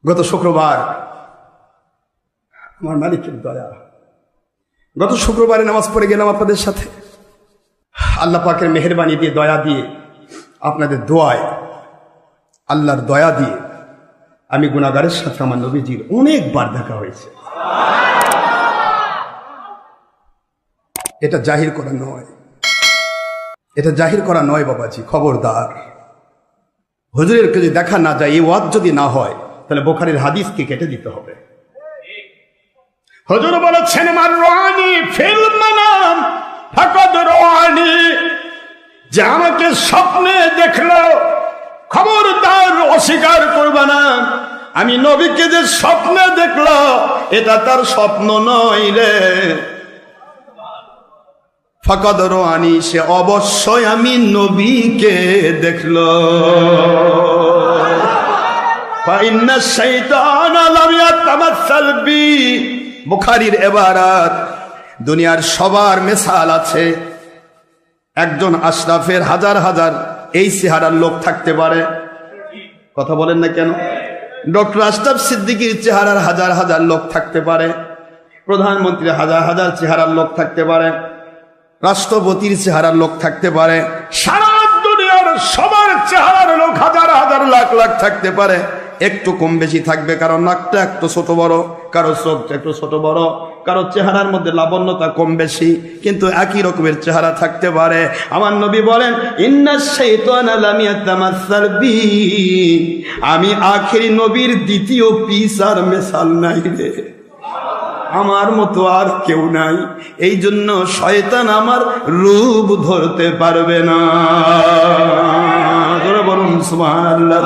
গত শুক্রবার আমার মালিকের দয়া, গত শুক্রবারে নামাজ পড়ে গেলাম আপনাদের সাথে। আল্লাহ পাকের মেহেরবানি দিয়ে, দয়া দিয়ে, আপনাদের দোয়ায়, আল্লাহর দয়া দিয়ে আমি গুনাহগারের সাথে আমার নবীজির অনেকবার দেখা হয়েছে। এটা জাহির করা নয়, এটা জাহির করা নয় বাবাজি, খবরদার। হুজুরের যদি দেখা না যায়, এই ওয়াজ যদি না হয়, তাহলে বুখারীর হাদিসকে কেটে দিতে হবে। হুজুর বলেছেন, মান রাআনি ফিল মানাম ফাকাদ রাআনি, যে আমাকে স্বপ্নে দেখলো, খবরদার অস্বীকার করবে না। আমি নবীকে যে স্বপ্নে দেখলো, এটা তার স্বপ্ন নয় রে। ফাকাদ রাআনি, সে অবশ্যই আমি নবীকে দেখলো। ফাইন্না শাইতান লাম ইয়াতামাসাল বি, বুখারীর ইবারাত। দুনিয়ার সবার মিসাল আছে। একজন আশরাফের হাজার হাজার এই চেহারার লোক থাকতে পারে, কথা বলেন না কেন? ডক্টর আশরাফ সিদ্দিকীর চেহারার হাজার হাজার লোক থাকতে পারে, প্রধানমন্ত্রীর হাজার হাজার চেহারার লোক থাকতে পারে, রাষ্ট্রপতির চেহারার লোক থাকতে পারে, সারা দুনিয়ার সবার চেহারার লোক হাজার হাজার লাখ লাখ থাকতে পারে। একটু কম বেশি থাকবে, কারো নাকটা একটু ছোট বড়, কারো চোখটা একটু ছোট বড়, কারো চেহারার মধ্যে লাবণ্যতা কম বেশি, কিন্তু একই রকমের চেহারা থাকতে পারে। আমার নবী বলেন, ইন্না শাইতানা লাম ইয়াতামাসাল বি, আমি আখেরি নবীর দ্বিতীয় পিস আর মেসাল নাই রে, আমার মতো আর কেউ নাই। এই জন্য শয়তান আমার রূপ ধরতে পারবে না। বলুন সুবহানাল্লাহ।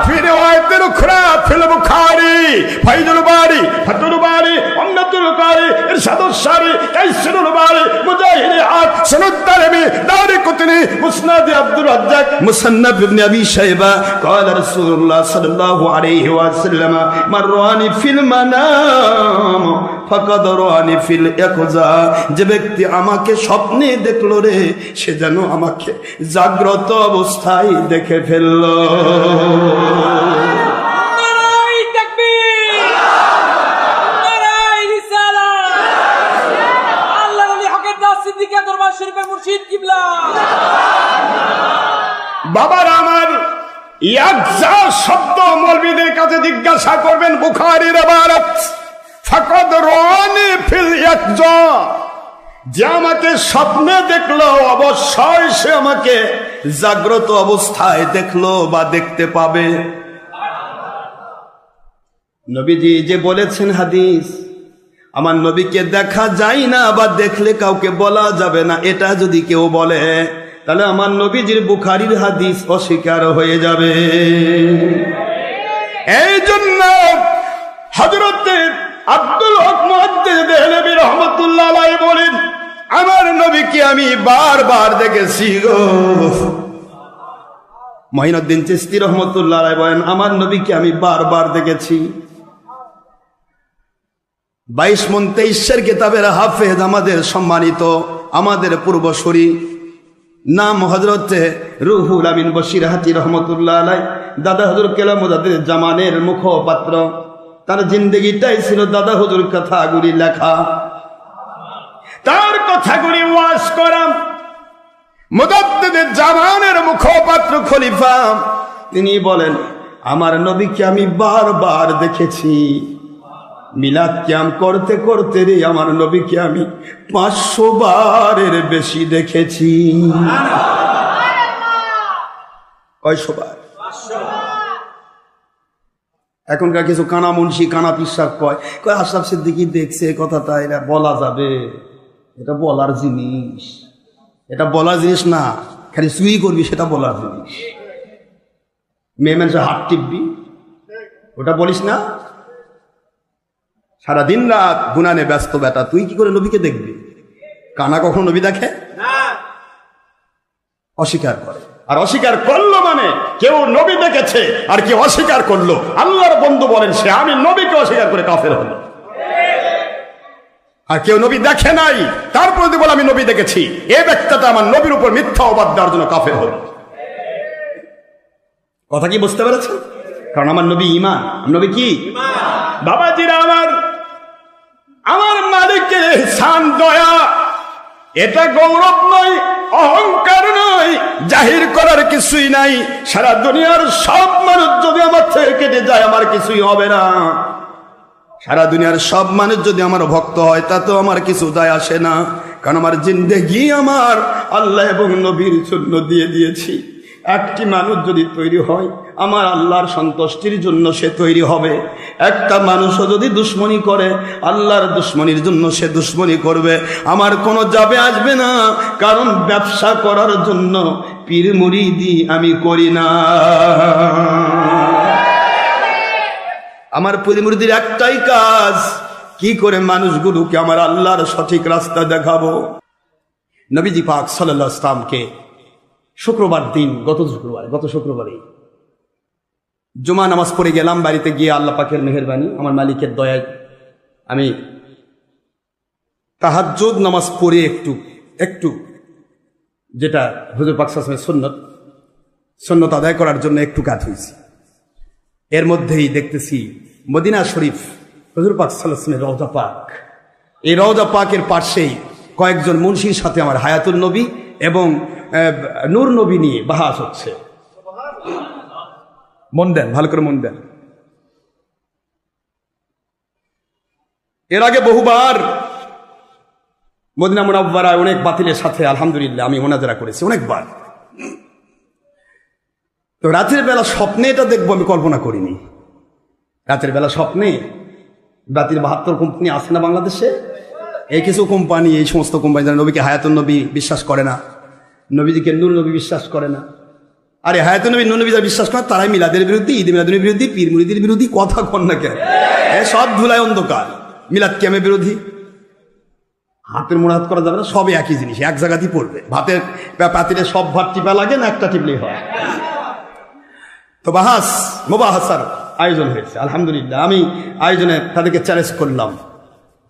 في رواية أخرى في البخاري فيض الباري فتح الباري عمدة القاري إرشاد الشاري تيسير الباري مجاهدات سند الدارمي دارقطني مسند عبد الرزاق مصنف ابن أبي شيبة قال رسول الله صلى الله عليه وسلم من رآني في المنام فقد رآني في اليقظة, যে ব্যক্তি আমাকে স্বপ্নে দেখলো রে, সে যেন আমাকে জাগ্রত অবস্থায় দেখে ফেললো। বাবার আমার ইয়াকজা শব্দ মৌলবীদের কাছে জিজ্ঞাসা করবেন, বুখারীর ইবারত ফাকাদ রাআনি ফিল ইয়াকজা, যে আমাকে স্বপ্নে দেখলো অবশ্যই সে আমাকে জাগ্রত অবস্থায় দেখলো বা দেখতে পাবে। নবীজি যে বলেছেন হাদিস, আমার নবীকে দেখা যায় না বা দেখলে কাউকে বলা যাবে না, এটা যদি কেউ বলে তাহলে আমার নবীজির বুখারীর হাদিস অস্বীকার হয়ে যাবে। এই জন্য হযরত আব্দুল হক মুহাদ্দিস দেহলভী রাহমাতুল্লাহ আলাইহি বলেন, আমার নবীকে আমি বারবার দেখেছি গো। মঈনুদ্দিন চিশতি রাহমাতুল্লাহ আলাইহি বলেন, আমার নবীকে আমি বারবার দেখেছি। 22 মন 23 কিতাবের হাফেজ আমাদের সম্মানিত, আমাদের পূর্বসূরি, নাম হযরত রুহুল আমিন বশিরহাটি রহমতুল্লাহ আলাইহি, দাদা হুজুর কেলামুদ্দিন জামানের মুখপাত্র। তার জিন্দেগিটাই ছিল দাদা হুজুর কথাগুলি লেখা, তার কথাগুলি ওয়াজ করা। মুজাদ্দিদ জামানের মুখপাত্র খলিফা, তিনি বলেন, আমার নবীকে আমি বারবার দেখেছি। মিলাদ কিয়াম করতে করতে রে আমার নবীকে আমি 500 বারের বেশি দেখেছি। কয়শো বার? এখনকার কিছু কানা মুন্সি, কানা পিসাব কয় আশরাফ সিদ্দিকী দেখছে, কথাটা এটা বলা যাবে? এটা বলার জিনিস, এটা বলার জিনিস না, খালি সুই করবি সেটা বলার জিনিস। মেয়ে মানুষের হাত টিপবি, ওটা বলিস না। সারাদিন রাত গুনানে ব্যস্ত বেটা, তুই কি করে নবীকে দেখবি? কানা কখনো নবী দেখে? অস্বীকার করে। আর অস্বীকার করলো মানে কেউ নবী দেখেছে আর কেউ অস্বীকার করলো, আল্লাহর বন্ধু বলেন সে আমি নবীকে অস্বীকার করে কাফের হলো। আর কেউ নবী দেখে নাই, তারপর যদি বলে আমি নবী দেখেছি, এই ব্যক্তিটা আমার নবীর উপর মিথ্যা অবাদ দেওয়ার জন্য কাফের হলো। কথা কি বুঝতে পেরেছেন? কারণ আমার নবী ঈমান। নবী কি? বাবাজিরা আমার মালিকের ইহসান, দয়া, এটা গৌরব নয়, অহংকার নয়, জাহির করার কিছুই নাই। সারা দুনিয়ার সব মানুষ যদি আমার থেকে কেটে যায় আমার কিছুই হবে না। সারা দুনিয়ার সব মানুষ যদি আমার ভক্ত হয় তাতেও আমার কিছু যায় আসে না, কারণ আমার জিন্দেগি আমার আল্লাহ এবং নবীর জন্য দিয়ে দিয়েছি। একটি মানুষ যদি তৈরি হয় আমার আল্লাহর সন্তুষ্টির জন্য সে তৈরি হবে। একটা মানুষও যদি দুশ্মনী করে আল্লাহর দুশ্মনির জন্য সে দুশ্মনী করবে। আমার কোনো যাবে আসবে না, কারণ ব্যবসা করার জন্য পীর মুরিদি আমি করি না। আমার পীর মুরিদির একটাই কাজ, কি করে মানুষগুলোকে আমার আল্লাহর সঠিক রাস্তা দেখাবো। নবীজি পাক সাল্লাল্লাহু আলাইহি ওয়াসাল্লামকে শুক্রবার দিন, গত শুক্রবারে জুমা নামাজ পড়ে গেলাম। বাড়িতে গিয়ে আল্লাহ পাকের মেহেরবানি, আমার মালিকের দয়ায় আমি তাহাজ্জুদ নামাজ পড়ে একটু যেটা হুজুর পাক সাল্লাল্লাহু আলাইহি ওয়াসাল্লামের সুন্নত আদায় করার জন্য একটু কাজ হয়েছে। এর মধ্যেই দেখতেছি মদিনা শরীফ হুজুর পাক সাল্লাল্লাহু আলাইহি ওয়াসাল্লামের রওজা পাক, এই রওজা পাকের পাশেই কয়েকজন মুন্সির সাথে আমার হায়াতুন নবী এবং নূর নবী নিয়ে বাহাস হচ্ছে। মন দেন, ভালো করে মন দেন। এর আগে বহুবার মদিনা মুনাওয়ারায় অনেক বাতিলের সাথে আলহামদুলিল্লাহ আমি মোনাজারা করেছি অনেকবার। তো রাতের বেলা স্বপ্নে এটা দেখবো আমি কল্পনা করিনি। রাতের বেলা স্বপ্নে বাতিল 72 কোম্পানি আছে না বাংলাদেশে, এই কিছু কোম্পানি, এই সমস্ত কোম্পানি যারা নবীকে হায়াতুন নবী বিশ্বাস করে না, নবীজিকে নূর নবী বিশ্বাস করে না। আরে হায়াতুন নবী নূর নবী যারা বিশ্বাস করে তারাই মিলাদের বিরোধী, ঈদ মিলাদের বিরোধী, পীর মুরিদের বিরোধী। কথা কন না কেন? সব ধুলায় অন্ধকার। মিলাদ কিয়ামের বিরোধী। হাতের মোনাজাত করা যাবে না, সবই একই জিনিস, এক জায়গাতেই পড়বে। ভাতের পাতিলে সব ভাত টিপা লাগে না, একটা টিপলেই হয়। তো মোবাহাসার আয়োজন হয়েছে আলহামদুলিল্লাহ। আমি আয়োজনে তাদেরকে চ্যালেঞ্জ করলাম।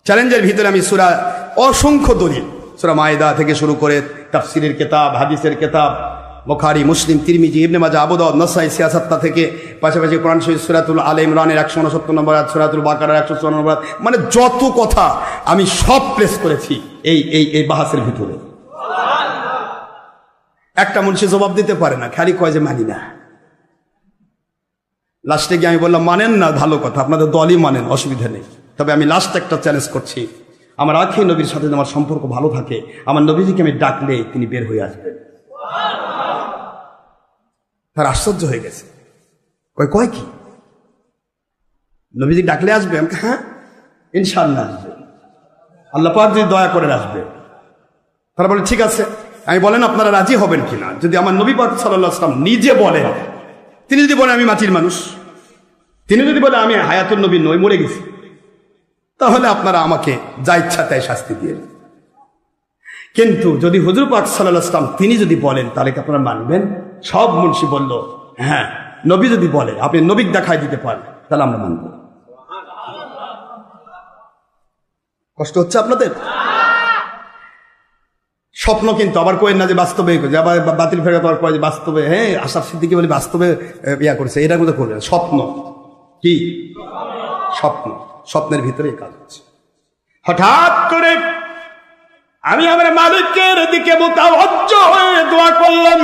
চ্যালেঞ্জের ভিতরে আমি সূরা অসংখ্য দলিল, সূরা মায়েদা থেকে শুরু করে তাফসিরের কিতাব, হাদিসের কিতাব, বুখারী, মুসলিম, তিরমিজি, ইবনে মাজাহ, আবু দাউদ, নাসাঈ, সিয়াসাত্তা থেকে পাশাপাশি কোরআন শরীফ সূরাতুল আলে ইমরানের 169 নম্বর আয়াত, সূরাতুল বাকারার 154 নম্বর আয়াত, মানে যত কথা আমি সব প্লেস করেছি এই বাহাসের ভিতরে। একটা মুন্সি জবাব দিতে পারে না, খালি কয় যে মানি না। লাস্টে গিয়ে আমি বললাম, মানেন না ভালো কথা, আপনাদের দলই মানেন, অসুবিধা নেই। তবে আমি লাস্ট একটা চ্যালেঞ্জ করছি, আমার আখি নবীর সাথে আমার সম্পর্ক ভালো থাকে, আমার নবীজিকে আমি ডাকলে তিনি বের হয়ে আসবেন। তার আশ্চর্য হয়ে গেছে, কয় কি নবীজি ডাকলে আসবে? আমি হ্যাঁ ইনশাআল্লাহ আসবে, আল্লাহ পাক যদি দয়া করে আসবে। তারা বলে ঠিক আছে। আমি বলেন আপনারা রাজি হবেন কিনা? যদি আমার নবী পাক সাল্লাল্লাহু আলাইহি ওয়াসাল্লাম নিজে বলেন, তিনি যদি বলেন আমি মাটির মানুষ, তিনি যদি বলেন আমি হায়াতুন নবী নই, মরে গেছি, তাহলে আপনারা আমাকে যা ইচ্ছা তাই শাস্তি দিয়ে। কিন্তু যদি হুজুর পাক সাল্লাল্লাহু আলাইহি ওয়াসাল্লাম তিনি যদি বলেন তাহলে কি আপনারা মানবেন? সব মুন্সি বলল হ্যাঁ, নবী যদি বলে, আপনি নবী দেখাই দিতে পারেন, তাহলে আমরা মানব। কষ্ট হচ্ছে আপনাদের? স্বপ্ন কিন্তু আবার কয়েন না যে বাস্তবে, আবার বাতিল ফেরা তো কয় যে বাস্তবে, হ্যাঁ আশরাফ সিদ্দিকী বলে বাস্তবে ইয়া করেছে, এটার মধ্যে করবে না। স্বপ্ন কি? স্বপ্নের ভিতরে এই কাজ হচ্ছে। হঠাৎ করে আমি আমার মালিকের দিকে মুতাওয়াজ্জহ হয়ে দোয়া করলাম,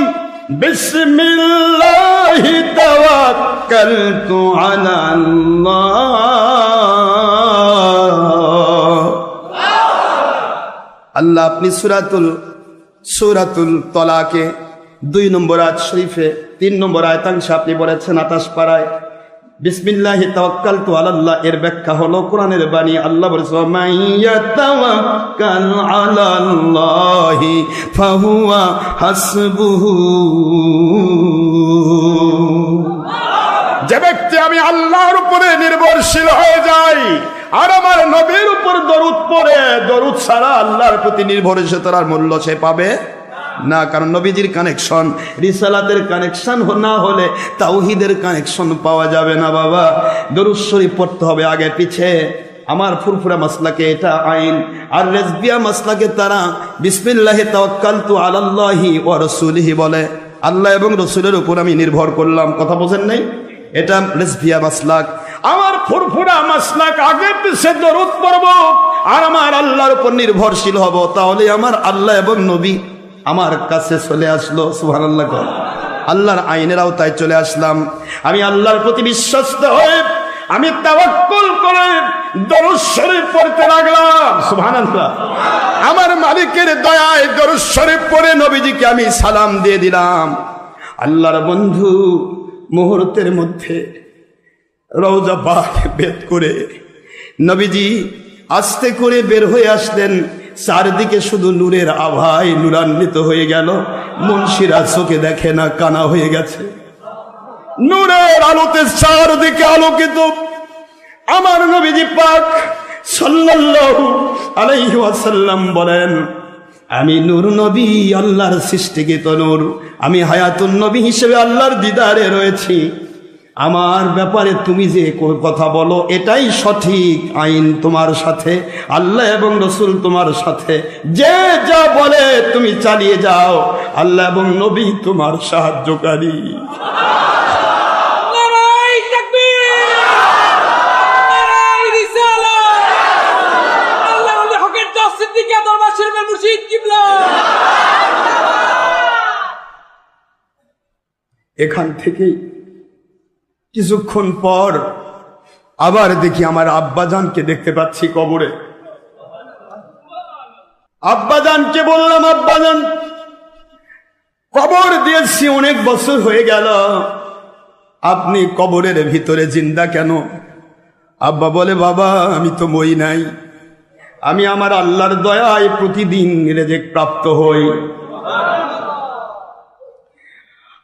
বিসমিল্লাহি তাওয়াক্কালতু আলাল্লাহ। আল্লাহ আপনি সূরাতুল তলাকে 2 নম্বর আয়াত শরীফে 3 নম্বর আয়াতাংশে আপনি বলেছেন 28 পারায় বিসমিল্লাহি তাওয়াক্কালতু আলাল্লাহ, এর ব্যাখ্যা হলো কোরআনের বাণী। আল্লাহ বলেছে মাইয়াতাওয়াক্কাল আলাল্লাহি ফাহুয়া হাসবুহু। যে ব্যক্তি আমি আল্লাহর উপরে নির্ভরশীল হয়ে যাই আর আমার নবীর উপর দরুদ পড়ে, দরুদ ছাড়া আল্লাহর প্রতি নির্ভরশীল তার মূল্য সে পাবে না। কারণ নবীজির কানেকশন, রিসালাতের কানেকশন না হলে তাওহীদের কানেকশন পাওয়া যাবে না বাবা। দরুদ শরীফ পড়তে হবে আগে পিছে। আমার ফুরফুরা মাসলাকে এটা আইন, আর রেজবিয়া মাসলাকে তারা বিসমিল্লাহি তাওয়াক্কালতু আলাল্লাহি ওয়া রাসূলিহি বলে, আল্লাহ এবং রসুলের উপর আমি নির্ভর করলাম। কথা বোঝেন নাই? এটা লেসবিয়া মাসলাক। আমার ফুরফুরা মাসলাক, আগে পিছে দরুদ পড়ব আর আমার আল্লাহর উপর নির্ভরশীল হব, তাহলে আমার আল্লাহ এবং নবী আমার কাছে চলে আসলো। সুবহানাল্লাহ। আল্লাহর আইনের আওতায় চলে আসলাম। আমি আল্লাহর প্রতি বিশ্বস্ত হয়ে আমি তাওয়াক্কুল করে দরুদ শরীফ পড়তে লাগলাম। সুবহানাল্লাহ। আমার মালিকের দয়ায় দরুদ শরীফ পড়ে নবীজিকে আমি সালাম দিয়ে দিলাম। আল্লাহর বন্ধু মুহূর্তের মধ্যে রওজা পাক বেদ করে নবীজি আস্তে করে বের হয়ে আসলেন। চারদিকে শুধু নূরের আভায় নূরান্বিত হয়ে গেল। মুন্সিরা চোখে দেখে না, কানা হয়ে গেছে। নূরের আলোতে চারদিকে আলোকিত। আমার নবীজি পাক সাল্লাল্লাহু আলাইহি ওয়াসাল্লাম বলেন, আমি নূর নবী, আল্লাহর সৃষ্টিকৃত নূর। আমি হায়াতুন নবী হিসেবে আল্লাহর দিদারে রয়েছি। আমার ব্যাপারে তুমি যে কথা বলো এটাই সঠিক আইন তোমার সাথে, আল্লাহ এবং রসুল তোমার সাথে। যে যা বলে তুমি চালিয়ে যাও, আল্লাহ এবং নবী তোমার সাহায্যকারী। এখান থেকেই কিছুক্ষণ পর আবার দেখি আমার আব্বাজানকে দেখতে পাচ্ছি কবরে। আব্বাজানকে বললাম, আব্বাজান কবর দিয়েছি অনেক বছর হয়ে গেল, আপনি কবরের ভিতরে জিন্দা কেন? আব্বা বলে, বাবা আমি তো মই নাই, আমি আমার আল্লাহর দয়ায় প্রতিদিন রিজিক প্রাপ্ত হই।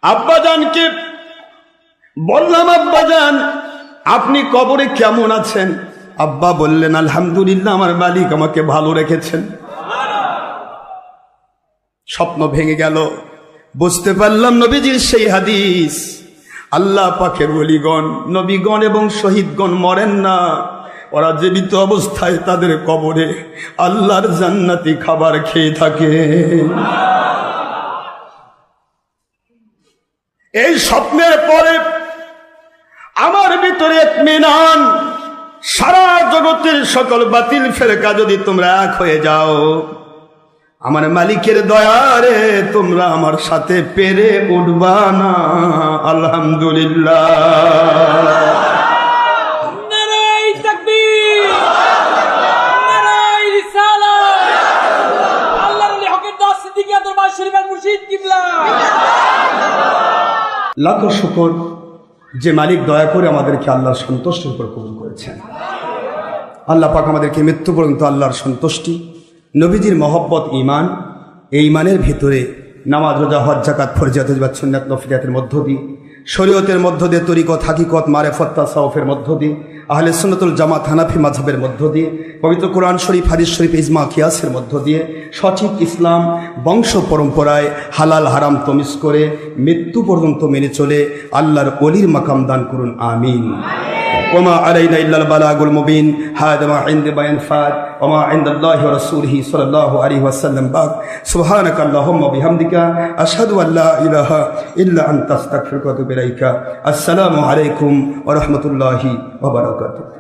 আব্বাজানকে বললাম, আব্বাজান আপনি কবরে কেমন আছেন? আব্বা বললেন, আলহামদুলিল্লাহ, আমার মালিক আমাকে ভালো রেখেছেন। স্বপ্ন ভেঙে গেল। বুঝতে পারলাম নবীজির সেই হাদিস, আল্লাহ পাকের ওলিগণ, নবীগণ এবং শহীদগণ মরেন না, ওরা জীবিত অবস্থায় তাদের কবরে আল্লাহর জান্নাতি খাবার খেয়ে থাকে। এই স্বপ্নের পরে আমার ভিতরে ইত্মিনান, সারা জগতের সকল বাতিল ফেরকা যদি তোমরা এক হয়ে যাও, আমার মালিকের দয়ারে তোমরা আমার সাথে পেরে উঠবা না। আলহামদুলিল্লাহ। নারায়ে তাকবীর, নারায়ে রিসালাত। আল্লাহর ওলি হকের দাস সিদ্দিক দরবার শরীফের মুর্শিদ কিবলা। লাখ শুকর যে মালিক দয়া করে আমাদেরকে আল্লাহর সন্তুষ্টির উপর কবুল করেছেন। আল্লাহ পাক আমাদেরকে মৃত্যু পর্যন্ত আল্লাহর সন্তুষ্টি, নবীজির মহব্বত, ঈমান, এই ঈমানের ভিতরে নামাজ, রোজা, হজ, যাকাত, ফরজিয়াত, ওয়াজিবাত, সুন্নাত, নফলিয়াতের মধ্য দিয়ে, শরীয়তের মধ্য দিয়ে, তরিকত, হাকিকত, মারিফত, তাসাউফের মধ্য দিয়ে, আহলে সুন্নাতুল জামাত, হানাফি মাযহাবের মধ্য দিয়ে, পবিত্র কোরআন শরীফ, হাদিস শরীফ, ইজমা, কিয়াসের মধ্য দিয়ে সঠিক ইসলাম বংশ পরম্পরায় হালাল হারাম তমিজ করে মৃত্যু পর্যন্ত মেনে চলে আল্লাহর ওলির মাকাম দান করুন। আমিন। ওমা আলাইনা ইল্লাল বালাগুল মুবিন। হাদা মা ইনদি বায়ান ফাদ ওমা ইনদাল্লাহি ওয়া রাসূলিহি সাল্লাল্লাহু আলাইহি ওয়াসাল্লাম বাক। সুবহানাকা আল্লাহুম্মা বিহামদিকা আশহাদু আল্লা ইলাহা ইল্লা আনতা আস্তাগফিরুকা ওয়া আতুবু ইলাইকা। আসসালামু আলাইকুম ওয়া রাহমাতুল্লাহি ওয়া বারাকাতুহু।